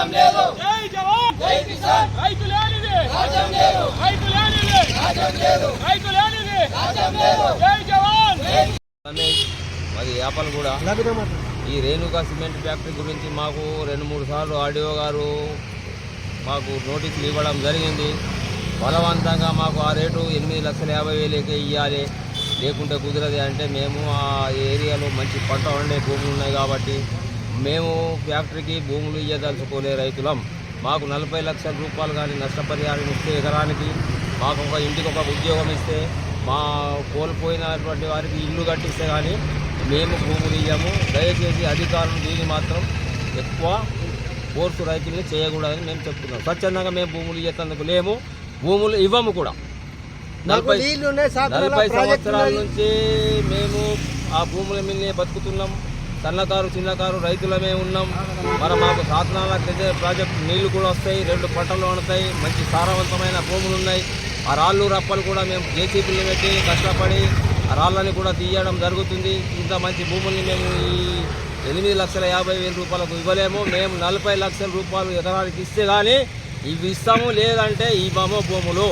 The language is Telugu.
జై జవాన్ జై కిసాన్ రైతులేనిది రాజ్యం లేదు రైతులేనిది జై జవాన్ అది యాపలగూడ. ఈ రేణుకా సిమెంట్ ఫ్యాక్టరీ గురించి మాకు 2-3 సార్లు ఆర్డీఓ గారు మాకు నోటీసులు ఇవ్వడం జరిగింది. బలవంతంగా మాకు ఆ రేటు 8,50,000 ఇవ్వాలి, లేకుంటే కుదరదు అంటే మేము ఆ ఏరియాలో మంచి పంట వండే భూములు ఉన్నాయి కాబట్టి మేము ఫ్యాక్టరీకి భూములు ఇవ్వదలుచుకోలే రైతులం. మాకు 40 లక్షల రూపాయలు కానీ నష్టపరిహారం ఇస్తే ఎకరానికి, మాకు ఒక ఇంటికి ఒక ఉద్యోగం ఇస్తే, మా కోల్పోయినటువంటి వారికి ఇల్లు కట్టిస్తే కానీ మేము భూములు ఇవ్వము. దయచేసి అధికారులు దీన్ని మాత్రం ఎక్కువ కోర్సు రైతుల్ని చేయకూడదని మేము చెప్తున్నాం. స్వచ్ఛందంగా మేము భూములు ఇవ్వతందుకు లేము, భూములు ఇవ్వము కూడా. 40 సంవత్సరాల నుంచి మేము ఆ భూముల మీదనే బతుకుతున్నాం. సన్నకారు చిన్నకారు రైతులమే ఉన్నాం. మాకు సాధనాల ప్రాజెక్టు నీళ్లు కూడా వస్తాయి, 2 పంటలు వండుతాయి, మంచి సారవంతమైన భూములు ఉన్నాయి. ఆ రాళ్ళు రప్పలు కూడా మేము జేసీబీలు పెట్టి కష్టపడి ఆ రాళ్ళని కూడా తీయడం జరుగుతుంది. ఇంత మంచి భూముల్ని మేము ఈ 8,50,000 రూపాయలకు ఇవ్వలేము. మేము 40 లక్షల రూపాయలు ఎకరానికి ఇస్తే కానీ ఇవి ఇస్తాము, లేదంటే ఇవ్వము భూములు.